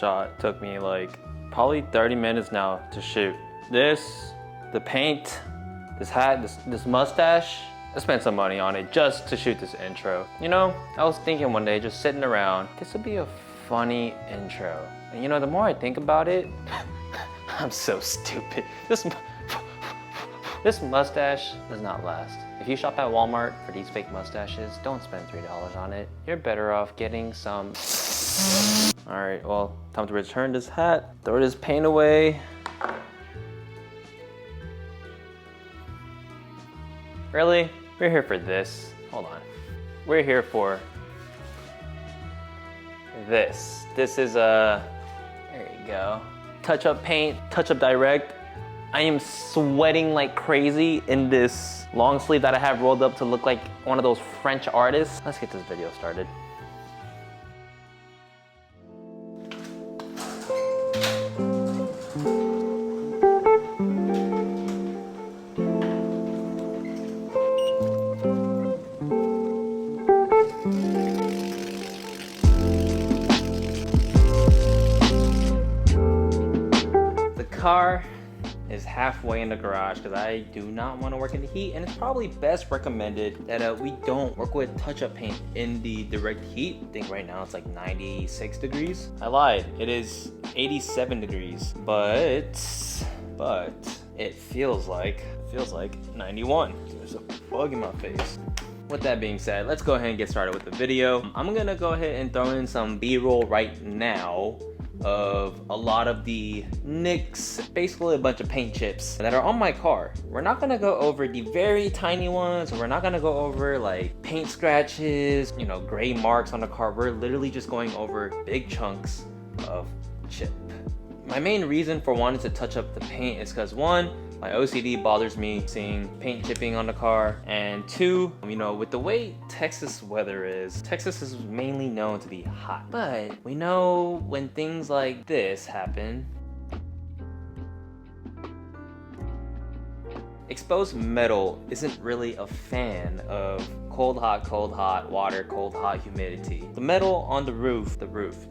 shot took me like probably 30 minutes now to shoot. This, the paint, this hat, this mustache, I spent some money on it just to shoot this intro. You know, I was thinking one day, just sitting around, this would be a funny intro. And you know, the more I think about it, I'm so stupid. This mustache does not last. If you shop at Walmart for these fake mustaches, don't spend $3 on it. You're better off getting some. All right, well, time to return this hat, throw this paint away. Really? We're here for this. Hold on. We're here for this. This is there you go. Touch up paint, touch up direct. I am sweating like crazy in this long sleeve that I have rolled up to look like one of those French artists. Let's get this video started. The car is halfway in the garage because I do not want to work in the heat, and it's probably best recommended that we don't work with touch-up paint in the direct heat. I think right now it's like 96 degrees. I lied, it is 87 degrees, but it feels like 91. There's a bug in my face. With that being said, let's go ahead and get started with the video. I'm gonna go ahead and throw in some B-roll right now of a lot of the nicks, basically a bunch of paint chips that are on my car. We're not gonna go over the very tiny ones. We're not gonna go over like paint scratches, you know, gray marks on the car. We're literally just going over big chunks of chip. My main reason for wanting to touch up the paint is because one, my OCD bothers me seeing paint chipping on the car, and two, you know, with the way Texas weather is, Texas is mainly known to be hot. But we know when things like this happen, exposed metal isn't really a fan of cold, hot water, cold, hot humidity. The metal on the roof, the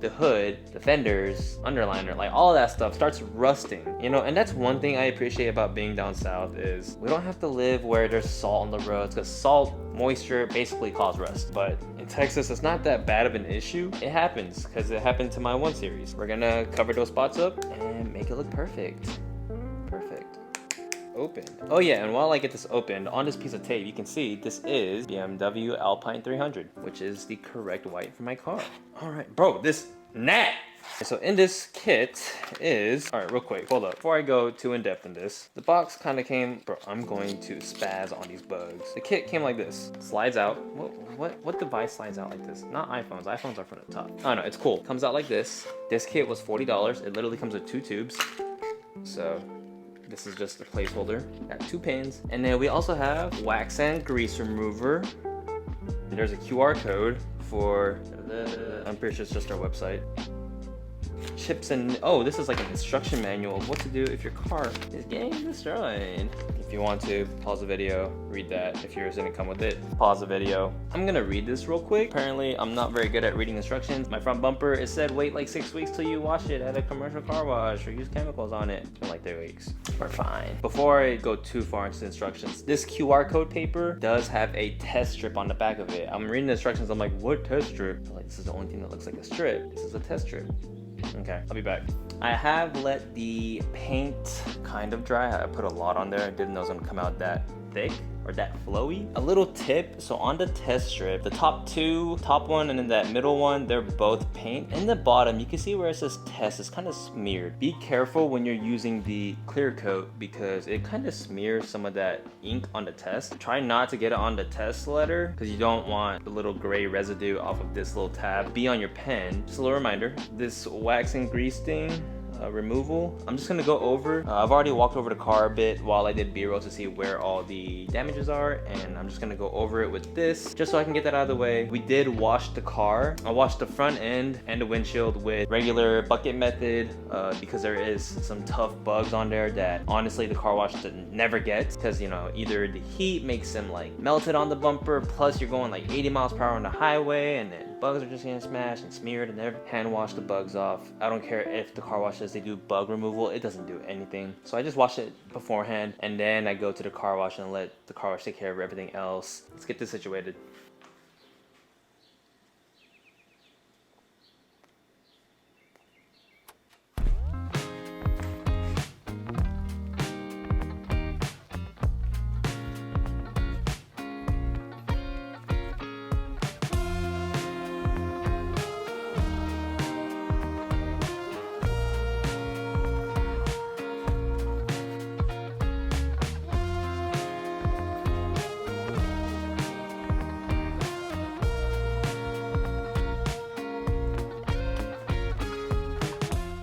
hood, the fenders, underliner, like all that stuff starts rusting, you know, and that's one thing I appreciate about being down south is we don't have to live where there's salt on the roads, because salt, moisture basically cause rust. But in Texas, it's not that bad of an issue. It happens because it happened to my 1 Series. We're gonna cover those spots up and make it look perfect. Opened. Oh yeah, and while I get this opened, on this piece of tape, you can see this is BMW Alpine 300, which is the correct white for my car. All right, bro, this gnat. So in this kit is, all right, real quick, hold up. Before I go too in depth in this, the box kind of came, bro, I'm going to spaz on these bugs. The kit came like this, slides out. What device slides out like this? Not iPhones, iPhones are from the top. Oh no, it's cool. Comes out like this. This kit was $40. It literally comes with 2 tubes. So this is just a placeholder. Got 2 pins. And then we also have wax and grease remover. There's a QR code for I'm pretty sure it's just our website. Chips and, oh, this is like an instruction manual of what to do if your car is getting destroyed. If you want to, pause the video, read that. If yours didn't come with it, pause the video. I'm gonna read this real quick. Apparently, I'm not very good at reading instructions. My front bumper, it said wait like 6 weeks till you wash it at a commercial car wash or use chemicals on it. It's been like 3 weeks. We're fine. Before I go too far into the instructions, this QR code paper does have a test strip on the back of it. I'm reading the instructions, I'm like, what test strip? I'm like, this is the only thing that looks like a strip. This is a test strip. Okay, I'll be back. I have let the paint kind of dry. I put a lot on there. I didn't know it was gonna come out that thick or that flowy. A little tip, so on the test strip, the top one and then that middle one, they're both paint. In the bottom, you can see where it says test, it's kind of smeared. Be careful when you're using the clear coat because it kind of smears some of that ink on the test. Try not to get it on the test letter because you don't want the little gray residue off of this little tab be on your pen. Just a little reminder, this wax and grease thing, removal, I'm just gonna go over. I've already walked over the car a bit while I did B-roll to see where all the damages are, and I'm just gonna go over it with this just so I can get that out of the way. We did wash the car. I washed the front end and the windshield with regular bucket method because there is some tough bugs on there that honestly the car wash never gets, because you know, either the heat makes them like melted on the bumper, plus you're going like 80 miles per hour on the highway, and then bugs are just getting smashed and smeared, and they hand wash the bugs off. I don't care if the car wash says they do bug removal, it doesn't do anything. So I just wash it beforehand, and then I go to the car wash and let the car wash take care of everything else. Let's get this situated.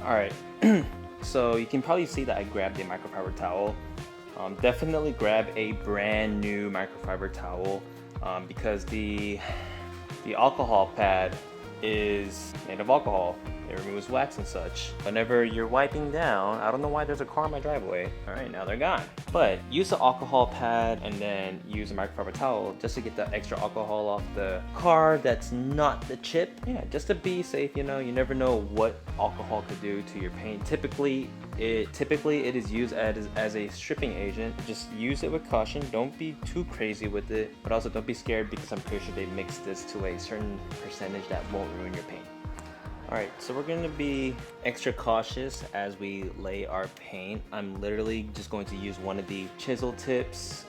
Alright, so you can probably see that I grabbed a microfiber towel. Definitely grab a brand new microfiber towel because the alcohol pad is made of alcohol. It removes wax and such. Whenever you're wiping down, I don't know why there's a car in my driveway. Alright, now they're gone. But use the alcohol pad and then use a microfiber towel just to get that extra alcohol off the car that's not the chip. Yeah, just to be safe, you know, you never know what alcohol could do to your paint. Typically it is used as a stripping agent. Just use it with caution. Don't be too crazy with it, but also don't be scared because I'm pretty sure they mix this to a certain percentage that won't ruin your paint. Alright, so we're going to be extra cautious as we lay our paint. I'm literally just going to use one of the chisel tips.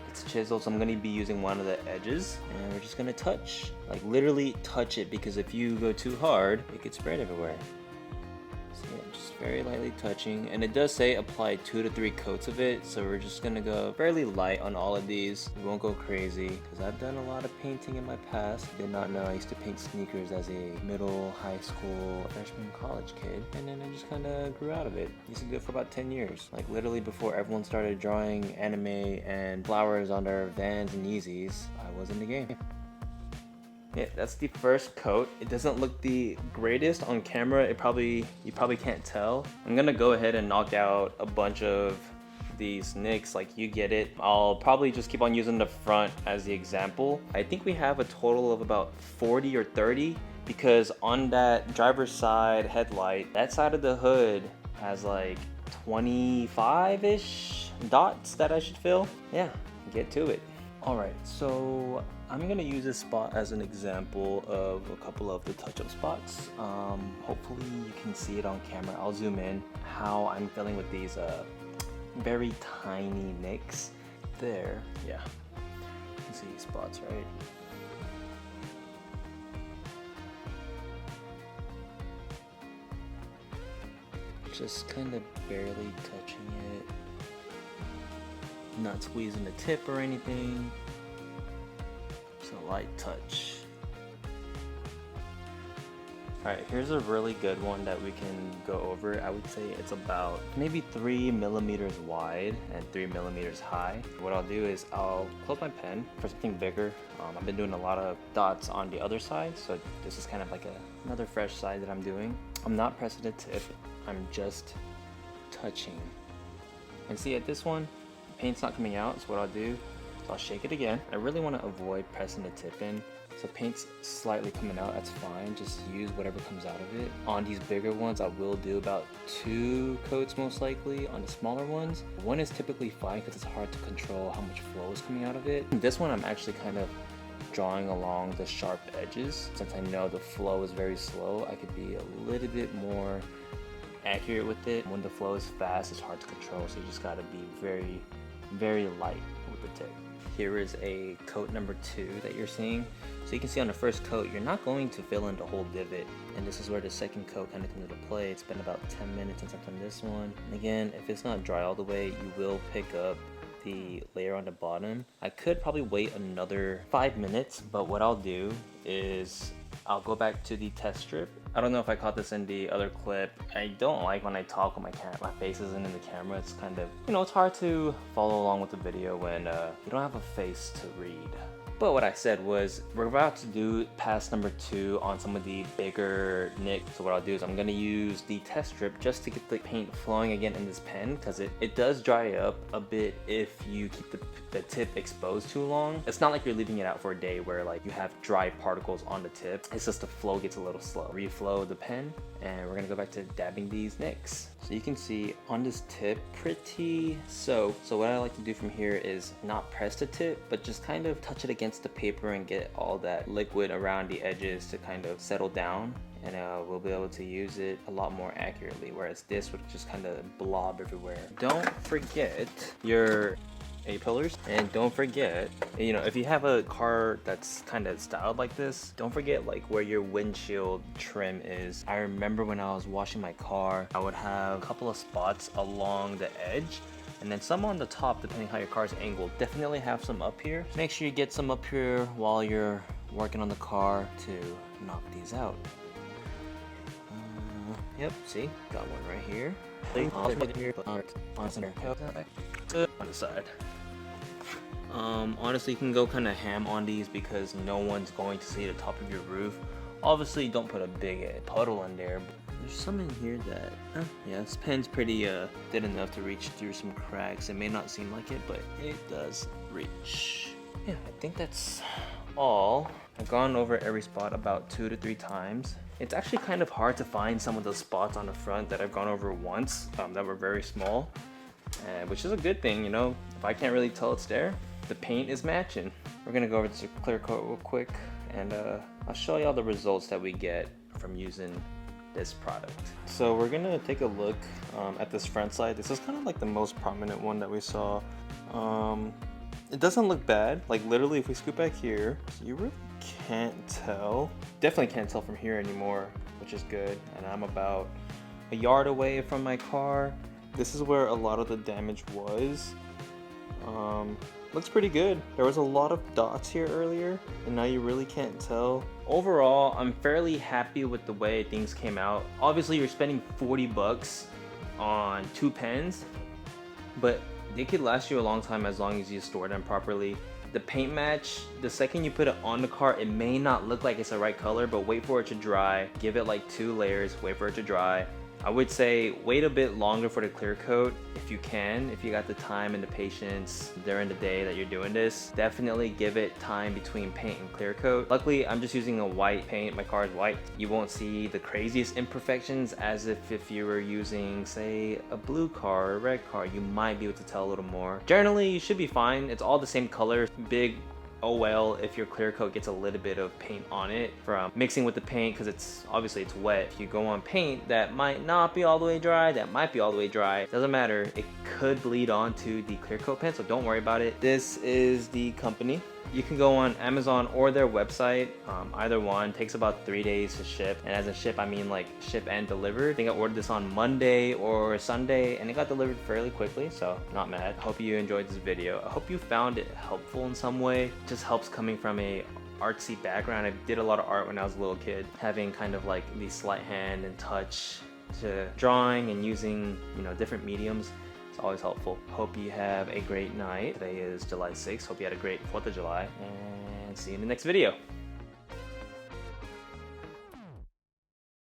It's chiseled, so I'm going to be using one of the edges, and we're just going to touch. Like literally touch it, because if you go too hard, it could spread everywhere. So yeah, just very lightly touching, and it does say apply 2 to 3 coats of it, so we're just gonna go fairly light on all of these. We won't go crazy because I've done a lot of painting in my past. Did not know I used to paint sneakers as a middle, high school, freshman, college kid, and then I just kind of grew out of it. Used to do it for about 10 years, like literally before everyone started drawing anime and flowers on their Vans and Yeezys. I was in the game. Yeah, that's the first coat. It doesn't look the greatest on camera. You probably can't tell. I'm gonna go ahead and knock out a bunch of these nicks, like you get it. I'll probably just keep on using the front as the example. I think we have a total of about 40 or 30 because on that driver's side headlight, that side of the hood has like 25-ish dots that I should fill. Yeah, get to it. Alright, so I'm going to use this spot as an example of a couple of the touch-up spots. Hopefully you can see it on camera. I'll zoom in how I'm filling with these very tiny nicks. There, yeah, you can see these spots, right? Just kind of barely touching it. Not squeezing the tip or anything. Just a light touch. Alright, here's a really good one that we can go over. I would say it's about maybe 3 millimeters wide and 3 millimeters high. What I'll do is I'll close my pen for something bigger. I've been doing a lot of dots on the other side, so this is kind of like another fresh side that I'm doing. I'm not pressing the tip, I'm just touching. And see at this one, paint's not coming out, so what I'll do is I'll shake it again. I really want to avoid pressing the tip in, so paint's slightly coming out, that's fine. Just use whatever comes out of it. On these bigger ones, I will do about 2 coats most likely. On the smaller ones, 1 is typically fine because it's hard to control how much flow is coming out of it. This one I'm actually kind of drawing along the sharp edges. Since I know the flow is very slow, I could be a little bit more accurate with it. When the flow is fast, it's hard to control, so you just gotta be very, very light with the tip. Here is a coat number 2 that you're seeing. So you can see on the first coat, you're not going to fill in the whole divot. And this is where the second coat kind of comes into play. It's been about 10 minutes since I've done this one. And again, if it's not dry all the way, you will pick up the layer on the bottom. I could probably wait another 5 minutes, but what I'll do is I'll go back to the test strip. I don't know if I caught this in the other clip. I don't like when I talk when my face isn't in the camera. It's kind of, you know, it's hard to follow along with the video when you don't have a face to read. But what I said was we're about to do pass number 2 on some of the bigger nicks. So what I'll do is I'm gonna use the test strip just to get the paint flowing again in this pen, because it does dry up a bit if you keep the tip exposed too long. It's not like you're leaving it out for a day where like you have dry particles on the tip. It's just the flow gets a little slow. Reflow the pen, and we're gonna go back to dabbing these nicks. So you can see on this tip, pretty soaked. So what I like to do from here is not press the tip, but just kind of touch it against the paper and get all that liquid around the edges to kind of settle down. And we'll be able to use it a lot more accurately, whereas this would just kind of blob everywhere. Don't forget your A-pillars, and don't forget, you know, if you have a car that's kind of styled like this, don't forget like where your windshield trim is. I remember when I was washing my car, I would have a couple of spots along the edge and then some on the top depending how your car's angled. Definitely have some up here. Make sure you get some up here while you're working on the car to knock these out. Yep, see, got one right here. On the side. Honestly, you can go kind of ham on these because no one's going to see the top of your roof. Obviously, don't put a big puddle in there. But there's some in here that, yeah, this pen's pretty thin enough to reach through some cracks. It may not seem like it, but it does reach. Yeah, I think that's all. I've gone over every spot about 2 to 3 times. It's actually kind of hard to find some of the spots on the front that I've gone over once that were very small, which is a good thing, you know. If I can't really tell it's there, the paint is matching. We're gonna go over this clear coat real quick, and I'll show you all the results that we get from using this product. So we're gonna take a look at this front side. This is kind of like the most prominent one that we saw. It doesn't look bad. Like literally, if we scoot back here, you really can't tell. Definitely can't tell from here anymore, which is good. And I'm about a yard away from my car. This is where a lot of the damage was. Looks pretty good. There was a lot of dots here earlier, and now you really can't tell. Overall, I'm fairly happy with the way things came out. Obviously, you're spending 40 bucks on 2 pens, but they could last you a long time as long as you store them properly. The paint match, the second you put it on the car, it may not look like it's the right color, but wait for it to dry. Give it like 2 layers, wait for it to dry. I would say wait a bit longer for the clear coat if you can, if you got the time and the patience during the day that you're doing this. Definitely give it time between paint and clear coat. Luckily, I'm just using a white paint. My car is white. You won't see the craziest imperfections as if you were using, say, a blue car or a red car. You might be able to tell a little more. Generally, you should be fine. It's all the same color. Big oh well if your clear coat gets a little bit of paint on it from mixing with the paint, because it's obviously it's wet. If you go on paint that might not be all the way dry, that might be all the way dry, doesn't matter, it could bleed onto the clear coat pen, so don't worry about it. This is the company. You can go on Amazon or their website. Either one takes about 3 days to ship, and as in ship I mean like ship and deliver. I think I ordered this on Monday or Sunday and it got delivered fairly quickly, so not mad. Hope you enjoyed this video. I hope you found it helpful in some way. It just helps coming from a artsy background. I did a lot of art when I was a little kid, having kind of like the sleight hand and touch to drawing and using, you know, different mediums. It's always helpful. Hope you have a great night. Today is July 6th. Hope you had a great 4th of July, and see you in the next video.